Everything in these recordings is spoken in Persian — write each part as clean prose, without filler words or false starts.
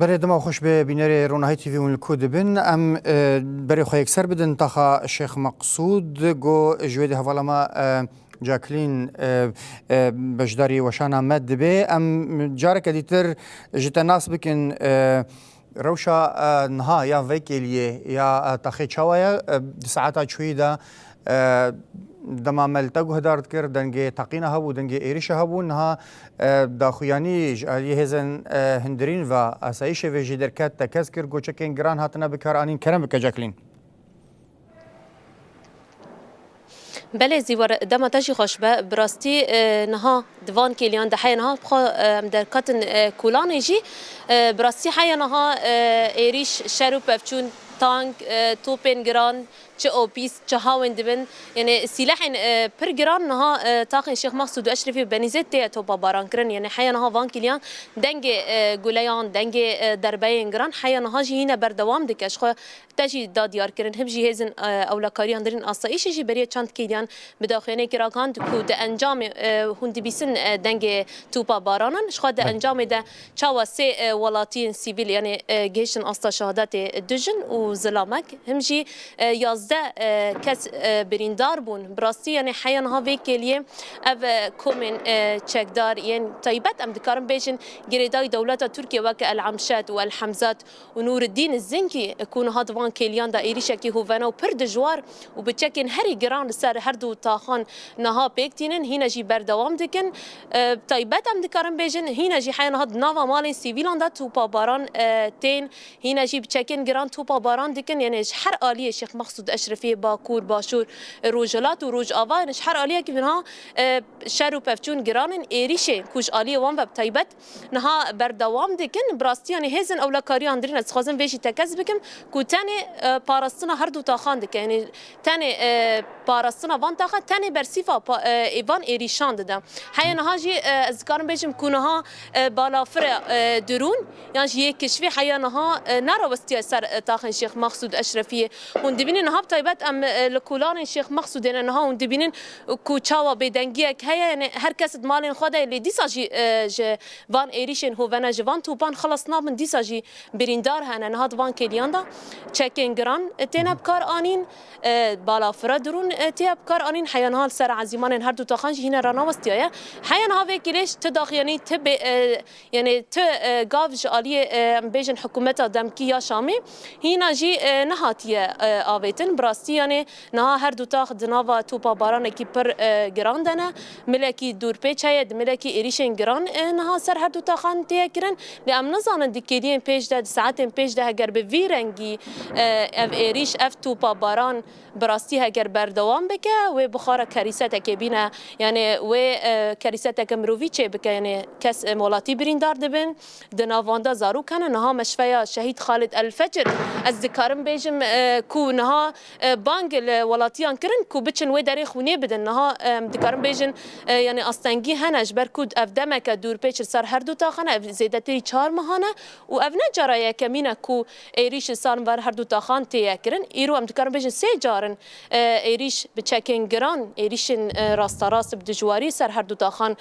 برای دما خوش به بینر رونایی تیوی اون کود بن ام برای خو یکسر بدن تاخا شیخ مقصود گو جوید حوالا ما جاکلین بجداری وشان آمد به ام جارك دیتر جتا ناس بکن روشا نها یا ویکیلیه یا تاخی چاوایا ساعتا چوی دا دما ملتقو هدارت کر دنگه تقینا هبو دنگه ایریش هبو نها داخویانی جالی هزن هندرین و اسایش و جدرکت تکس کر گوچکین گران هاتنا بکار آنین کرم بک جاکلین بله زیوار دم تاجی خوش به براستی نها دوان کلیان دحی نها بخوا در کاتن کولان جی براستی حی نها ایریش شروع بفچون تانک توپن گران چه اوپیس چه هاون دبن يعني سلاح پر گران نها طاقن شيخ مقصود اشرفي بنيزت تي توبا باران كرن يعني حيا نها وان كليان دنگ گولیان دنگ درباین گران حيا نها جي هنا بردوام دكش خو تجي داديار كرن هم جي هزن اولکاریان درین آسایش جي بري چند كليان بداخله كراكان کو د انجام هوند بيسن دنگ توبا بارانن شخو د انجام ده چاوا سي ولاتين سيفيل يعني جيشن استا شهادت دجن و زلامك هم جي کس بریندار بون براستی یعنی حیان ها وکیلیه او کومن چکدار یعنی طیبت ام دکارم بیشن گریدای دولت ترکیه وک العمشات و الحمزات و نور الدین الزنکی کون هادوان کلیان دا ایریش کی هوونا و پر دجوار و بچکن هری گران سر هر دو تاخان نها پیکتینن هینا جی بردوام دکن طیبت ام دکارم بیشن هینا جی حیان ها ناوا مال سیویلان دا توپا باران تین هینا جی بچکن گران توپا باران دکن یعنی هر عالیه شیخ مقصود اشرفی باکور باشور روجلات و روج آوا نش هر عالیه که منها شهر و پفچون گرانن ایریشه کوش عالیه وان و طیبت نها بردوام دکن براستی یعنی هزن اولکاریان درین از خوازم ویشی تکز بکم کو تنی پاراستنا هر دو تاخان دکن یعنی تنی پاراستنا وان تاخان تنی برسیفا ایوان ایریشان دادم حیا نها جی از کارم بیشم کونها بالافر درون یعنی یک کشفی حیا نها نراوستی سر تاخن شیخ مقصود اشرفی هون دبینن هاب طیبت ام لکولان شیخ مقصود انها هون دبینن کو چاوا بدنگی که یعنی هر کس مالن خدا لی دیساجی وان ایریشن هو ونا جوان توپان خلاص نابن دیساجی بریندار هن انها وان کلیان دا چکن گران تنب کار آنین بالا فرادرون تیاب کار آنین حیانها سر عزیمان هر دو تاخانج هنا رانا وستیه حیانها وکیلش تداخ یعنی تب یعنی ت گاوج عالی بیجن حکومت دمکی یا شامی هنا جی نهاتیه آویتن براستی یعنی نه هر دو تاخ دناوا توپا باران کی پر گران دنه ملکی دور پیچه ملکی ایریشن گران نه سر هر دو تاخان تیه کرن لام نزانن دکیدین پیش ده ساعتن پیش ده اگر به ویرنگی اف ایریش اف توپا باران براستی اگر بردوام بکه و بخار کریسته که بینه یعنی و کریسته که مروی چه بکه یعنی کس مولاتی بریندار دبن دناواندا زارو کنه نه مشفیا شهید خالد الفجر از ذکرم بیجم کو نها بانگ الولاتیان کرن کو بچن و داری خونه بدن نها دکارم بیجن یعنی استنگی هنج برکود اف دمک دور پیچ سر هر دو تاخانه زیدتی 4 ماهانه و اف نجارای کمینه کو ایریش سان ور هر دو تاخان تی کرن ایرو ام دکارم بیجن 3 جارن ایریش بچکن گران ایریشن راست راست بدجواری سر هر دو تاخان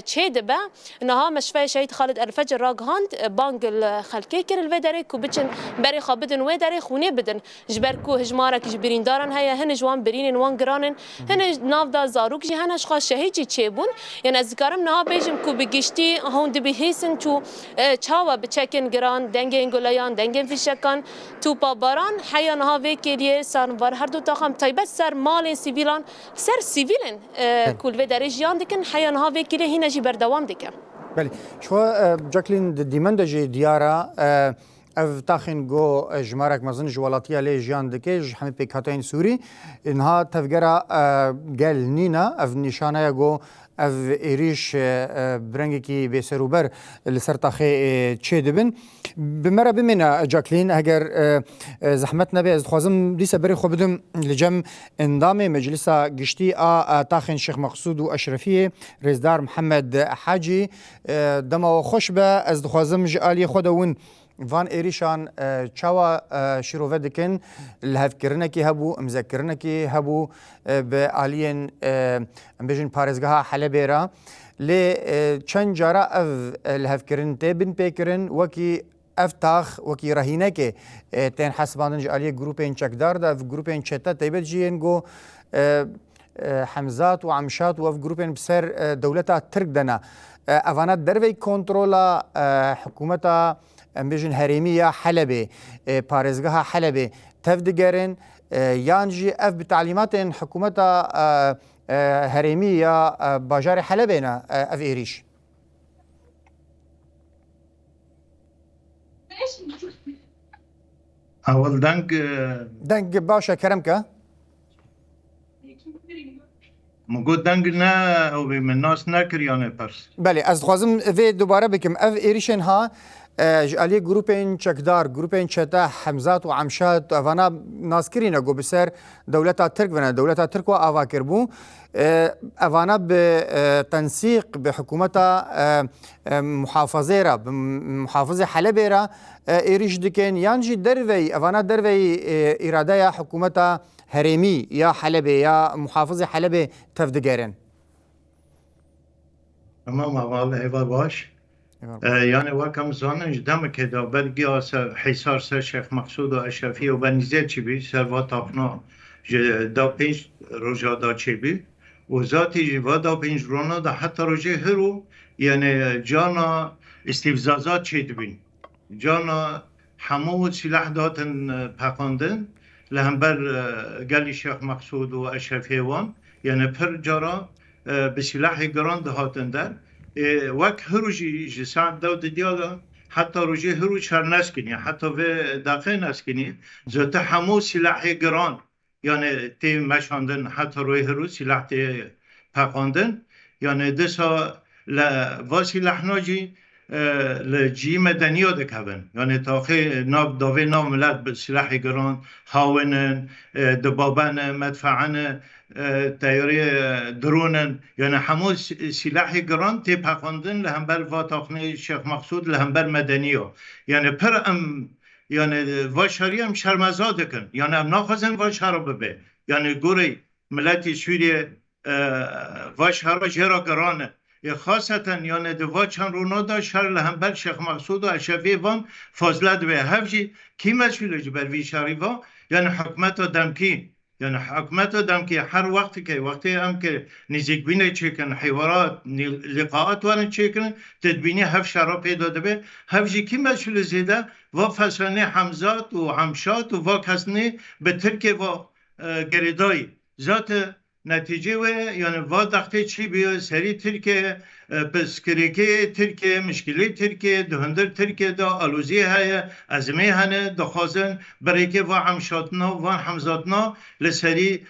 چه دبه نها مشفای شهید خالد الفجر راگهاند بانگ الخلکی کرن و داری کو بچن بری خابدن و داری خونه بدن جبر کو هجمارك جبرين دارن هيا هن جوان برين وان جرانن هن نافدا زاروك جي هنش خا شهيجي تشيبون يعني اذكرم نها بيجم كو بگشتي هون دبي هيسن تو چاوا بچكن جران دنگين گولايان دنگين فيشكان تو باران حيا نها وكيليه سان ور هر دو تاخم طيبت سر مال سيفيلان سر سيفيلن كل و درجيان دكن حيا نها وكيليه هنا جي بردوام دكن بله شو جاكلين ديمندجي ديارا اف تاخن گو جمارك مزن جوالاتيا لي جيان دكيج حمي بيكاتين سوري انها تفجرا قال نينا اف نشانه گو اف ایریش برنگی کی به سروبر لسرتاخی چه دبن بمره بمنا جاکلین اگر زحمت نبی از خوازم دیسه بری خو بدم لجم اندام مجلس گشتی تاخن شیخ مقصود و اشرفیه رزدار محمد حاجی دما خوش به از خوازم جالی خودون وان ایریشان چاوا شروع دکن لحف کرنه کی هبو مذکرنه کی هبو به آلین بیشن پارزگاه حلبه را لی چند جارا اف لحف کرن تبن پیکرن وکی افتاخ وکی رهینه که تن حسباندن جالی گروپین چکدار دا و گروپین چتا تایبت جین گو حمزات و عمشات و گروپین بسر دولتا ترک دنا اوانات دروی کنترولا حکومتا بیشن هریمیا حلبه پارزگاه حلبه تفدگرن یانجی اف بتعلیمات حکومتا هریمیا باجار حلبه نه اف ایریش اول دنگ باشه کرم که مگو دنگ نه او به من ناس نکریانه پرس بله از خوازم وی دوباره بکم اف ایریشن ها جالی گروپین چکدار گروپین چتا حمزات و عمشات اوانا ناسکرین گو بسر دولتا ترک و دولتا ترک و آوا کربو اوانا به تنسیق به حکومتا محافظه را محافظه حلبه را ایریش دکن یانجی دروی اوانا دروی اراده حکومتا هریمی یا حلبه یا محافظه حلبه تفدگرن تمام اول هوا باش یعنی وکم زانش دم که دا بلگی حیصار سر شیخ مقصود و اشرفی و بنیزه چی بی سر و تاقنا دا پینج روژا دا چی بی و ذاتی و دا پینج رونا دا حتی روژه هرو یعنی جانا استفزازات چی بین جانا همو سلاح داتن پاقاندن لهمبر گلی شیخ مقصود و اشرفی وان یعنی پر جارا به سلاح گران دهاتن در وقت هروجی جسان داود دیالا حتی روجی هروج شر نسکنی حتی و داخل نسکنی زت همو سلاح گران یعنی تی مشاندن حتی روی هروج سلاح تی پاقاندن یعنی دسا ل واسی لحناجی لجی مدنی دکبن یعنی تاخی ناب داوی نام ملت به سلاح گران هاونن دبابن مدفعن تیاری درونن یعنی همو سلاح گران تی پخاندن لهمبر واتاخنی شیخ مقصود لهمبر مدنی ها یعنی پر ام یعنی واشاری هم شرمزاده کن یعنی ام ناخوزن واشارا ببه یعنی گوری ملتی سوریه واشارا جرا گرانه خاصتا یعنی دوا چند رونا دا شر لهمبر شیخ مقصود و اشرفی وان فاضله دوه هفجی کی مسئوله بر وی شری وان یعنی حکمت دمکی یعنی حکمت دمکی هر وقتی هم که نزدیک بینه چکن حوارات لقاءات وان چکن تدبینی هف شرا پیدا دوه هفجی کی مسئوله زیده و فسانه حمزات و عمشات و کسنه به ترک و گریدای ذات نتیجه و یعنی وادخته چی بیه سری ترکیه پسکریکی ترکیه مشکلی ترکیه دهندر ترکیه دا آلوزی های ازمه هنه دخوازن برای که و همشاتنا و همزاتنا لسری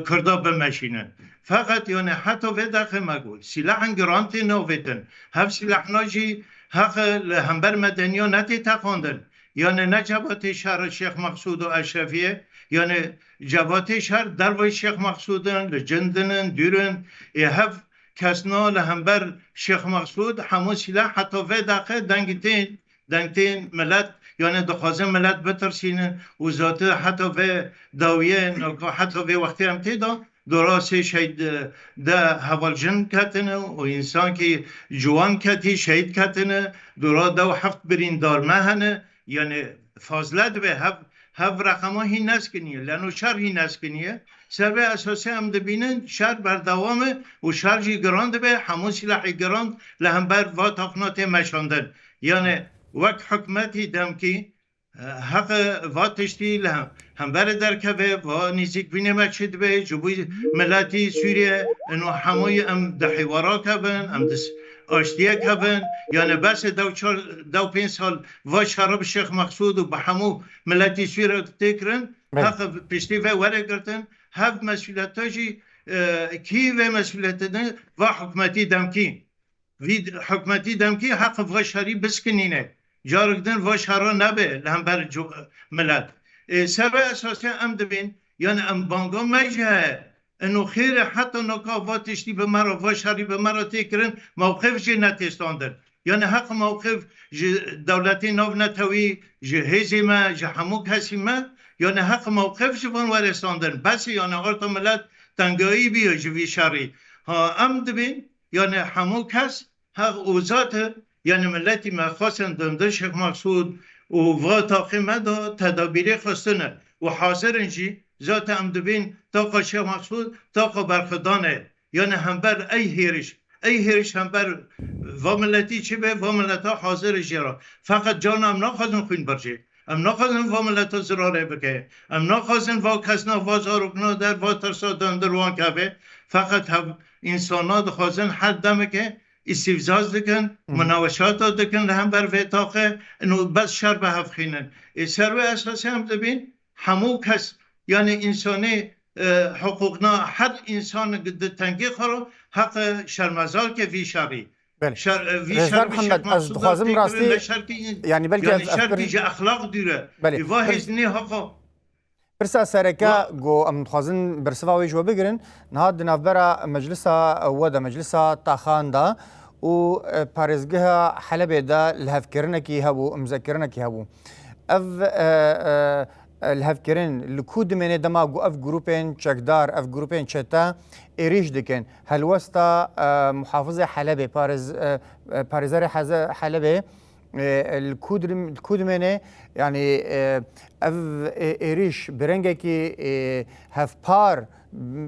کردا بمشینن فقط یعنی حتی و داخل مگول سلاح گرانتی نویتن هف سلاح ناجی حق لهمبر مدنیا نتی تقاندن یعنی نه جبات شهر شیخ مقصود و اشرفیه یعنی جبات شهر دروی شیخ مقصودن لجندنن دیرن هف کسنا لهمبر شیخ مقصود همون سلاح حتی و داخل دنگتین ملت یعنی دخوازن ملت بترسینن و ذاته حتی و داویه حتی و وقتی هم تیدا دراسه شهید ده حوالجن کتنه و انسان که جوان کتی شهید کتنه درا دو هفت برین دارمه هنه یعنی فاضلت به هف رقمه هی نسکنیه لانو شر هی نسکنیه سر به اساسه هم دبینن شر بردوامه و شر جی گراند به همون سلاح گراند لهمبر و تقنات مشاندن یعنی وقت حکمتی دم کی حق واتشتی لهم هم بر درکه و نزدیک بینه مچید به جبوی ملتی سوریه انو هموی ام ده حوارا کبن ام دس آشتیه کبن یعنی بس دو پین سال و شراب شیخ مقصود و به همو ملتی سوریه تکرن حق پشتی و وره گرتن هف مسئولیتاجی کی و مسئولیتاجی و حکمتی دم کی وید حکمتی دم کی حق و شری بسکنینه جارگدن و شهرها نبه لهمبر ملت سر اساسی ام دبین یعنی ام بانگا مجه انو خیر حتی نکا واتشتی به مرا و شهری به مرا تکرن موقف جه نتستاندن یعنی حق موقف دولتی نو نتوی جه هزی ما جه همو کسی ما یعنی حق موقف جوان ورستاندن بس یعنی آرتا ملت تنگایی بیا جوی شهری ها ام دبین یعنی همو کس حق اوزاته یعنی ملتی ما خواستن دمده شیخ مقصود و تاقی مدا تدابیری خستنه و حاضرن جی ذات ام دبین تاقا شیخ مقصود تاقا برخدانه یعنی همبر ای هیرش همبر و ملتی چی به و ملتا حاضر جیرا فقط جان ام نخواهدن خوین برجی ام نخواهدن و ملتا زراره بکه ام نخواهدن و کسنا و زاروکنا در و ترسادن در وان که فقط هم انسانات خواهدن حد دمه که استفزاز دکن مناوشات دکن لهم بر ویتاقه انو بس شر به هفخینن سر به اساسی هم دبین همو کس یعنی انسانی حقوقنا هر انسان تنگی خورو حق شرمزار که وی شری رزدار محمد از دخوازم راستی یعنی بلکه شرکی جا اخلاق دیره و هزنی حقا برسا سرکا گو ام دخوازن برسوا ویجو بگرن نهاد نافبرا مجلسا ودا مجلسا تاخان دا و پارزگه حلبه دا الهفكرنكي هبو مذكرنكي هبو اف الهفكرن لكود من دماغو اف جروبين چكدار اف جروبين چتا ايريش دكن هلوستا محافظه حلبه بارزار حلبه الكود منه يعني اف ايريش برنگكي هف بار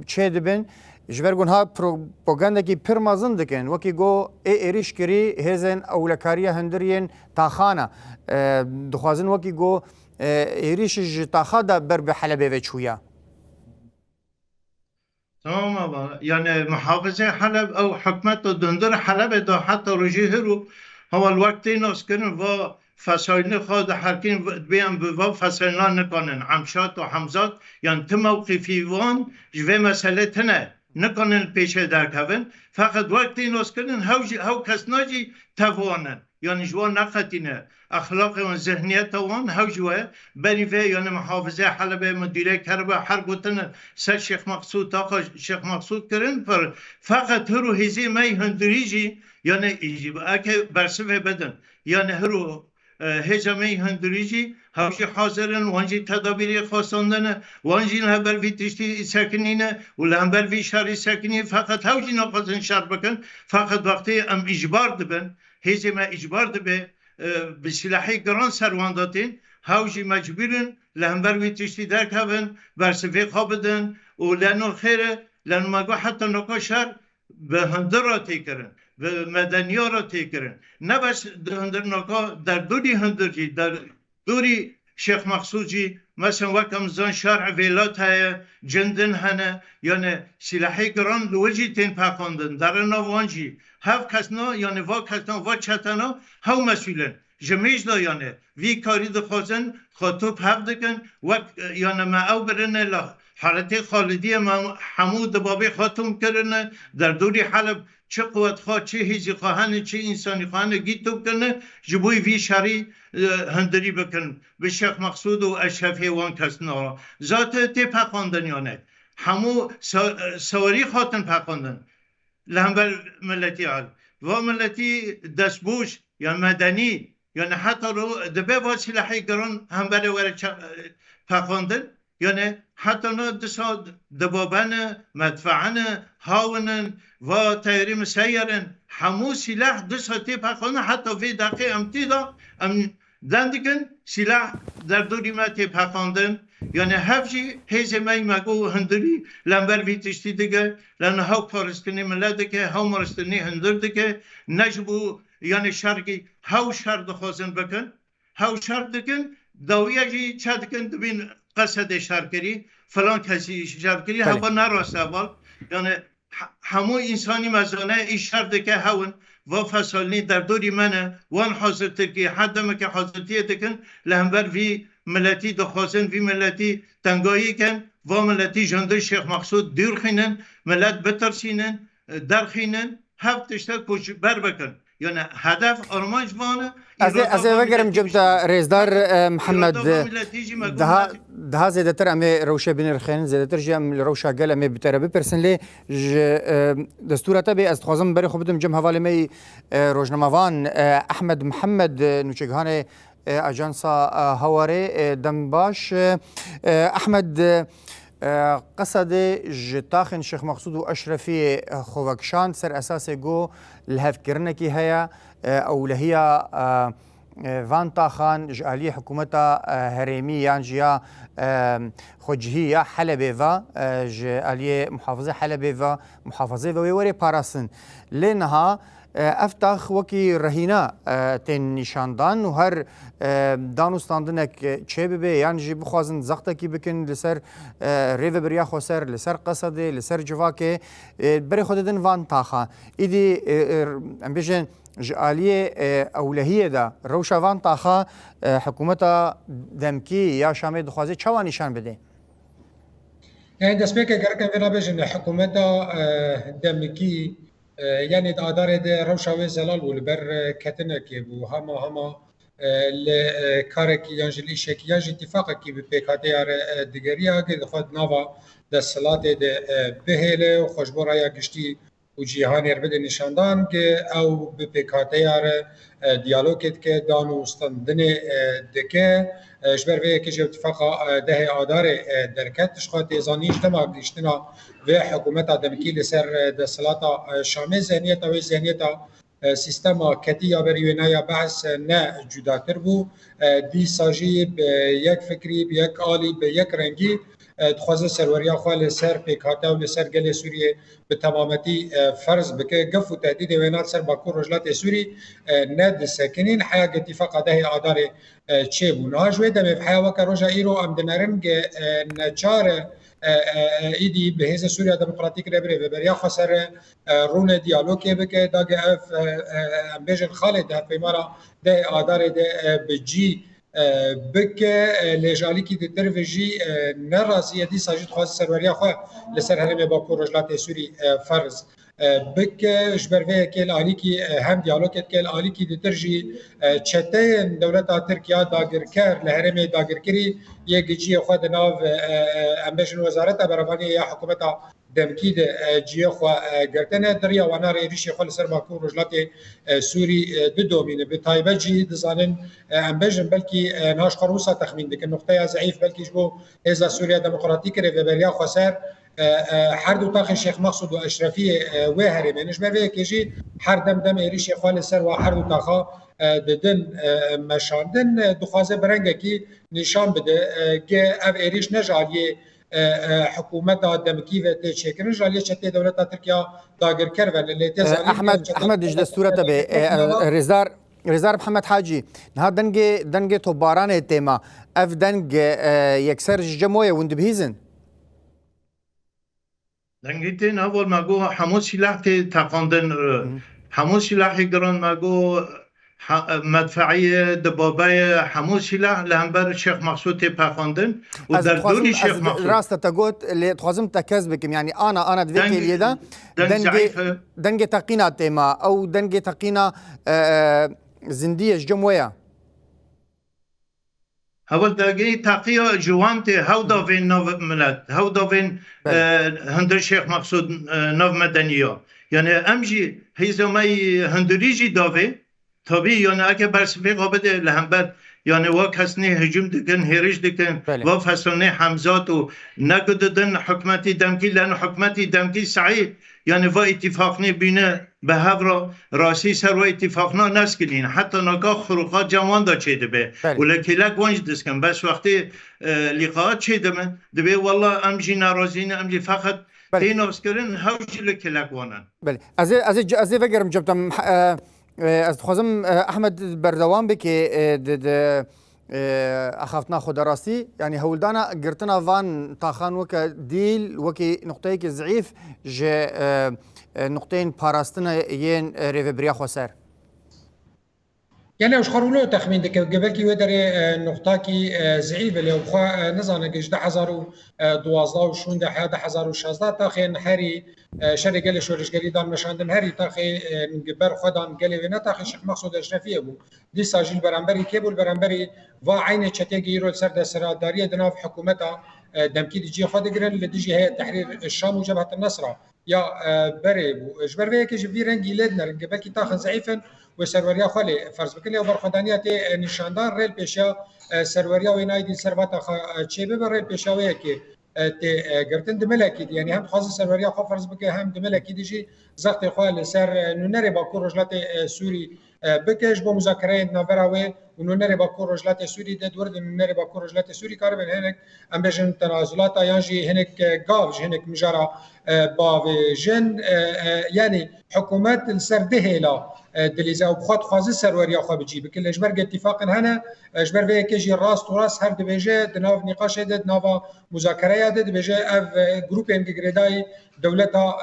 چه دبن جبرگون ها پروپاگاندا کی پرمازن دکن وکی گو ایریش کری هزن اولکاریه هندرین تاخانه دخوازن وکی گو ایریش تاخادا بر به حلبه و چویا تمام بابا يعني محافظه حلب او حكمت دندر حلب دا حتى رجيه رو هو الوقت ناس كن و فسایل خود حرکین بیان به فسایلان نکنن همشات و همزاد یعنی تو موقفی وان جوه مسئله تنه نکنن پیشه درکوین فقط وقتی ناس کنن هاو کس ناجی توانن یعنی جوان نقطینه اخلاق و ذهنیت وان هاو جوه بریوه یعنی محافظه حلبه مدیره کربه هر گوتن سر شیخ مقصود تاقا شیخ مقصود کرن پر فقط هرو هزی می هندریجی یعنی اگه برسوه بدن یعنی هرو هجمه هندریجی هاوشی حاضرن وانجی تدابیری خواستاندنه وانجی لهبر وی تشتی سکنینه و لهبر وی شهری سکنینه فقط هاوشی ناقصن شر بکن فقط وقتی ام اجبار دبن هجمه اجبار دبه بسلاحی گران سروانداتین هاوشی مجبورن لهبر وی تشتی درک هون برسفه خوابدن و لانو خیره لانو مگو حتی نکا شر به هندر را تیکرن و مدنی ها را تیکرن نه بس هندر نکا در دوری هندر جی در دوری شیخ مقصود جی مثلا وکم زن شرع ویلات های جندن هنه یعنی سلاحی گران لوجی تین پاکاندن در نوان جی هف کسنا یعنی وا کسنا وا چتنا هاو مسئولن جمیج دا یعنی وی کاری دخوازن خاطوب حق دکن و یعنی ما او برنه لا حالت خالدی حمود بابی خاتم کرنه در دوری حلب چه قوت خواه چه هیزی خواهنه چه انسانی خواهنه گیتوب کنه جبوی وی شری هندری بکن به شیخ مقصود و اشرفی وان کسنا ذات تی پاکاندن یعنی همو سواری خاتن پاکاندن لهمبر ملتی عال و ملتی دستبوش یا مدنی یعنی حتی رو دبه با سلاحی گران همبر وره پاکاندن یعنی حتی نه دبابن مدفعن هاونن و تایری مسیرن همو سلاح تی پاکاندن حتی وی دقیق امتیدا دندکن سلاح در دوری ما تی پاکاندن یعنی هفجی هیزه مگو هندری لنبر وی تشتی دیگه لن هاو پارستنی ملت دیگه هاو مرستنی هندر دیگه نجبو یعنی شرقی هاو شر دخوازن بکن هاو شر دکن داویه جی چه دکن دبین قصد شرکری فلان کسی شرکری هوا نراست اول یعنی همو انسانی مزانه ایش شر دکه هاون و فصلنی در دوری منه وان حاضر ترکی حدمه که حاضرتیه دکن لهمبر وی ملتی دخوازن وی ملتی تنگایی کن و ملتی جنده شیخ مقصود دور خینن ملت بترسینن در خینن هفتشتا کش بر بکن یعنی هدف آرمانج وانه از وگرم جبتا رزدار محمد ده زیاده تر امی روشه بین رخین زیاده تر جم روشه گل امی بتره بپرسن لی دستورتا بی از خوازم بری خوب بدم جم حوالی می روزنامه‌وان احمد محمد نوچگهان اجانسا هواره دمباش احمد قصد جتاخن شيخ مقصود واشرفي خوكشان سر اساس جو الهفكرنكي هيا او لهي وان تاخان جعلی حکومت هرمی یان جیا خجهی حلبه و جعلی محافظه حلبه و محافظه و وری پاراسن لنها افتخ وکی رهینا تن نشاندان و هر دانستاندنک چه ببه یعنی جی بخوازن زخته کی بکن لسر ریو بریا خسر لسر قصده لسر جواکه بری خود دن وان تاخا ایدی ام بیشن جعلی اولهیه دا روشا وان تاخا حکومت دمکی یا شامی دخوازی چوا نشان بده يعني دسبيك اگر كان بيجن حكومه دمكي يعني آدار ده روشاوي زلال والبر كتنك وهما الكارك ينجلي شك ينج اتفاق كي ببيكاتي دغريا قد خد نافا د صلات ده بهله وخشبورا يا گشتي وجيهان يربد نشاندان او ببيكاتي ديالوگ که دانو استندن دکه جبر به که اتفاق ده آدار درکت شخات زانیش دما گشتنا و حکومت دمکی لسر د صلات شامل ذهنیت و ذهنیت سیستم کتی یا بریونای بحث نه جداتر بو دی ساجی به یک فکری به یک آلی به یک رنگی دخوازه سروریا خواه لسر پیکاتا و لسر گل سوریه به تمامتی فرض بکه گف و تهدید وینات سر باکور رجلات سوری ند سکنین حیا اتفاق ده آدار چه بون ها جوی دمه حیا وکا روژا ایرو ام دنرنگ نچار ایدی به حیث سوریا دموکراتیک ربره و بریا خسر رون دیالوگی بکه داگه اف ام بیجن خالد هفه مارا ده آدار ده بجی بکه لجالی کی در وجی نرازی دی ساجد خواست سروریا خو لسر هرم باکور رجلات سوری فرض بکه جبروی کل علی کی هم دیالوگ کل علی کی درجی چته دولت ترکیه داگر کر لهرم داگر کری یک جی خود ناو امبشن وزارت برابانی یا حکومت دمکی د جی خو گرتنه دریا و نار ریش خل سر باکور رجلات سوری د دومینه به تایبه جی د زانن امبشن بلکی ناش خروسا تخمین دک نقطه ضعیف بلکی جو از سوریا دموکراتیک ریبریا خسر هر دو تاخ شیخ مقصود و اشرفی و هرمه نجبه کیجی هر دم ریش خل سر و هر دو تاخا ددن مشاندن دخوازه برنگه کی نشان بده که او ایریش نجالیه حکومت دمکی و تشکر نجالیه چته دولت ترکیه داگر کر و احمد دستوره به رزار محمد حاجی نه دنگ تو باران تیما اف دنگ یکسر جمویه وند بهیزن دنگیتین اول مگو همون سلاح تقاندن همون سلاح گران مگو مدفعی دبابه همون سلاح لهمبر شیخ مقصود پخاندن و در دوری شیخ مقصود راست تقول اللي تخازم تكز بكم يعني انا دفيك اليدا دنج تقينا تيما او دنج تقينا زنديه جمويه اول داگه تقیه جوانت هودا وین نو ملت هودا وین هندر شیخ مقصود نو مدنیا یعنی امجی هیزمای هندریجی داوه طبیعی یعنی اگه برسفی قابده لهمبر یعنی وا کسنی هجوم دکن هریج دکن وا فصلنی حمزات و نگددن حکمتی دمکی لان حکمتی دمکی سعی یعنی وا اتفاقنی بینه به هفرا راسی سر و اتفاقنا نسکلین حتی نگاه خروقات جوان دا چیده به ولی لک وانج دسکن بس وقتی لقاءات چیده من دبی والله امجی نارازین امجی فقط تین اسکرین هاوجی لک وانن بله از وگرم جبتم از خازم احمد بردوان بکی اخافتنا خود راستی یعنی هولدانا گرتنا وان تاخان وک دیل وکی نقطه که ضعیف ج نقطه پاراستنا ین ریوبریا خسر يعني وش خرولو تخمين دك قبل كي ودر نقطة كي ضعيفة اللي وخا نظام جش ده حزارو دوازده وشون ده حدا حزارو شازده تاخي نحري شر قال شو رش قالي دان مشاندن هري تاخي نجبر خدان قالي ونا تاخي شيخ مقصود اشرفيه بو دي ساجيل برامبري كيبو البرامبري وا عين تشتي يرو سر ده سراداريه دناف حكومتها دمكي دي جي خد جرن لديجي هي تحرير الشام وجبهه النصره يا بري بو اجبر بك في رنجي لدنا قبل كي تاخذ ضعيفا وسروريا خالي فرض بكلي وبرخدانيات نشاندار ريل بيشا سروريا وينايدي سربات تشيبه بريل بيشاويه كي تي قرتن دملكي يعني هم خاص سروريا خو فرض بك هم دملكي ديجي زغت خال سر نونري باكور رجلات سوري بکش با مذاکره نوراوی و نونری با کورجلات سوری ده دورد نونری با کورجلات سوری کار بن هنک ام بجن تنازلات یانجی هنک گاوج هنک مجرا با جن یعنی حکومت السرده لا دلیزا و بخواد خوازی سروریا خو بجی بکل اجبر اتفاق هنا اجبر وی کجی راست و راست هر دبیجه دناو نقاش ده ناوا مذاکره ده دبیجه اف گروپ انگریدای دولتا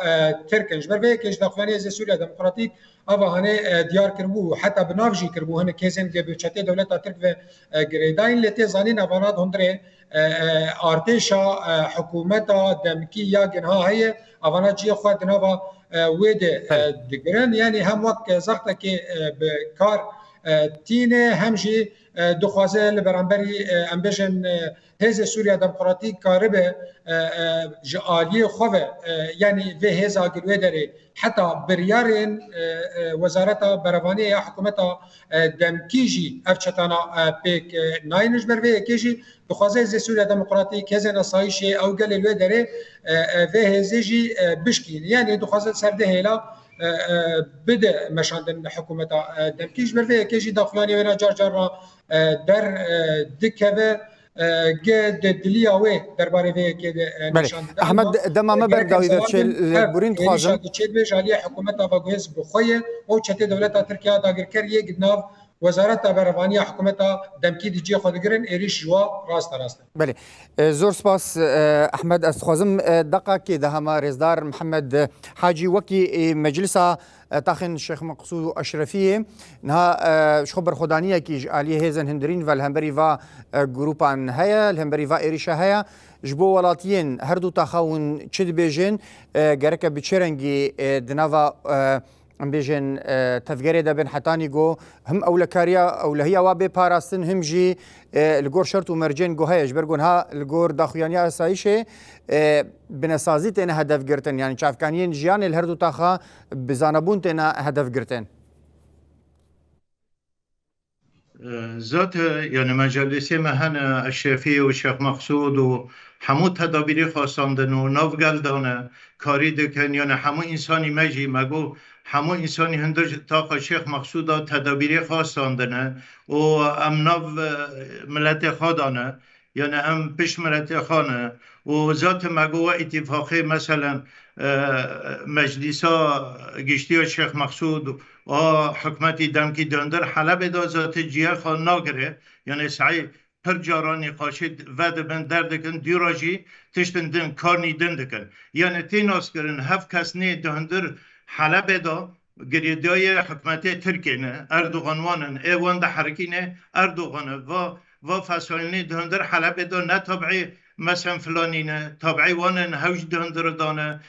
ترک اجبر وی کج داخلانی از سوریا دموکراتیک اوا هنه دیار کربو حتی بنافجی کربو هنه کیسن که بچته دولتا ترک و گریداین لته زانین اوانات هندره ارتشا حکومتا دمکی یا گنها هي اوانات جی خو دناوا ويد دقرن يعني هم وقت زغطة كي بكار تينه همجي دخوازه لبرانبري امبيجن هز سوريا ديمقراطيك كاربه جاليه خوه يعني في هز اجل ودري حتى بريارين وزارة بروانية حكومتها دمكيجي افتشتانا بيك ناينج برفي كيجي دخوازه هز سوريا ديمقراطيك هز نصايشي او قال الودري في هزيجي بشكين يعني دخوازه سرده هلا بدا مشان حكومتها دمكيج برفي كيجي داخلاني ونا جار در دكبه قد دلياوي درباري في كده نشان احمد دما ما بردا اذا تشيل بورين خوازم تشيل بيج عليه حكومتها باغوز بخويه او تشتي دولتها تركيا داغر كريه قدناف وزارت بروانية حكومتها دمكي دي جي خودگرن ايريش جوا راست بله زور سپاس احمد استخوازم دقه كي دهما رزدار محمد حاجي وكي مجلسه تاخن الشيخ مقصود اشرفيه نها خبر خدانيه كي عليه هيزن هندرين والهمبري فا جروبان هيا الهمبري فا ايريشا هيا جبو ولاتين هردو تاخون تشد بيجن جركه بتشرنجي دنافا ام بيجن تفجير ده بن حتاني جو هم اولكاريا اولهيا وابي باراستن هم جي الجور شرط ومرجين جو هيج برجون ها الجور داخيانيا اسايشه بنسازي تنا هدف جرتن يعني شاف كانين جيان الهردو تاخا بزانبون تنا هدف جرتن ذات يعني مجالس مهنا الشافعي والشيخ مقصود وحمود تدابيري خواستاندن و نافگل دانه کاری دکن يعني همو انسانی مجی مگو همو انسانی هندر تاقا شیخ مقصود تدابیری خواستاندنه و ام ناف ملت خادانه يعني ام پیش ملت خانه و ذات مگو اتفاقی مثلا مجلسا گشتی شیخ مقصود و حکمتی دمکی دندر حلب دا ذات جیه خان ناگره يعني سعی پر جارانی قاشد ود بن دردکن دیراجی تشتن دن کارنی دندکن يعني تیناس کرن هفت کس نه دندر حلب دا گریدای حکمتی ترکینه اردوغان وانن ایوان دا حرکینه اردوغانه و فسالینه دندر حلب دا نه طبعی مثلا فلانینه طبعی وانن هوش دندر دانه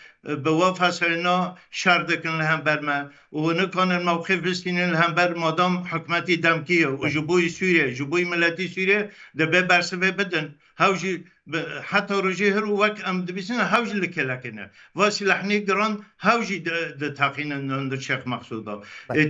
بوا فسالنا شردکن لهم برمه و نکان الموقف بستینن لهم بر مادام حکمتی دمکیه و جبوی سوریه جبوی ملتی سوریه ده به برسوه بدن هوجی حتی روزی هر وقت ام دبیسن هوجی لکلکنه و سلاحنی گران هوجی ده تاقینن اندر شیخ مقصودا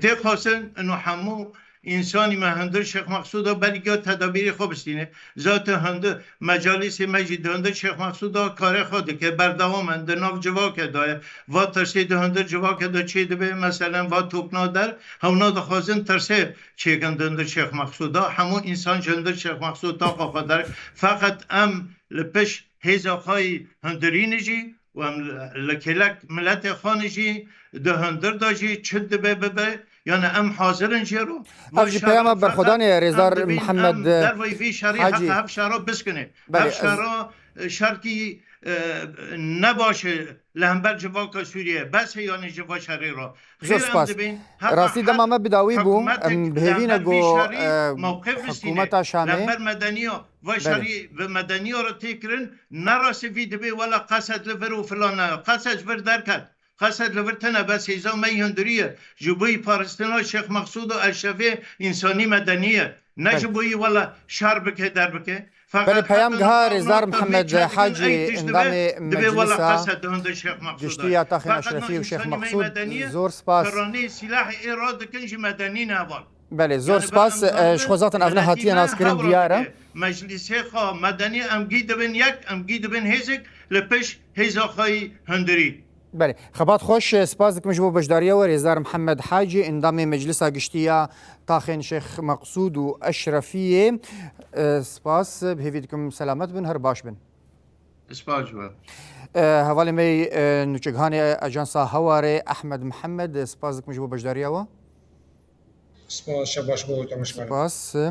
تی خواستن انو همو انسانی ما هندر شیخ مقصودا بلکه تدابیر خوب استینه ذات هندر مجالس مجید هندر شیخ مقصودا کار خود که بردوام هندر ناف جواک داره و ترسید هندر جواک دا چی دبه مثلا و توپنا در همونا دا خوازن ترسه چی گند هندر شیخ مقصودا همو انسان هندر شیخ مقصودا خواه در فقط ام لپش هزاقای هندرینجی و ام لکلک ملت خانجی ده هندر داجی چد دبه يعني ام حاضرن جيرو افجي بياما برخداني رزدار محمد در وی في شريحه هب شارا بسكنه هب شارا شركي نباشه لهمبر جواك سوريا بس يعني جوا شري را زوسپاس راستی دما ما بداوی بو بهوینا گو حکومت شامه لهمبر مدنيا و شري و مدنيا را تكرن نراس في دبي ولا قصد لفر وفلان قصد فر دركت قصد لورتنا بس هزا می هندریه جبوی پارستنا شیخ مقصود و اشرفی انسانی مدنیه نه جبوی ولا شر بکه در بکه بله پیام گها رزدار محمد حاجی اندام مجلسه گشتی تاخن اشرفی و شیخ مقصود زور سپاس کرانی سلاح ایراد کنج مدنی نوال بله زور سپاس شخوزاتن افنه هاتیه ناسکرین دیاره مجلسه خواه مدنی ام گید بین یک ام گید بین هزک لپش هزا خواهی هندری بله خبات خوش سپاس دکم جبو بجداریا و رزار محمد حاجی اندام مجلس گشتیا تاخن شیخ مقصود و اشرفیه سپاس بهویدکم سلامت بن هر باش بن سپاس جواب حوالی می نوچگهان اجانسا هواره احمد محمد سپاس دکم جبو بجداریا و سپاس شباش بو تمشکر سپاس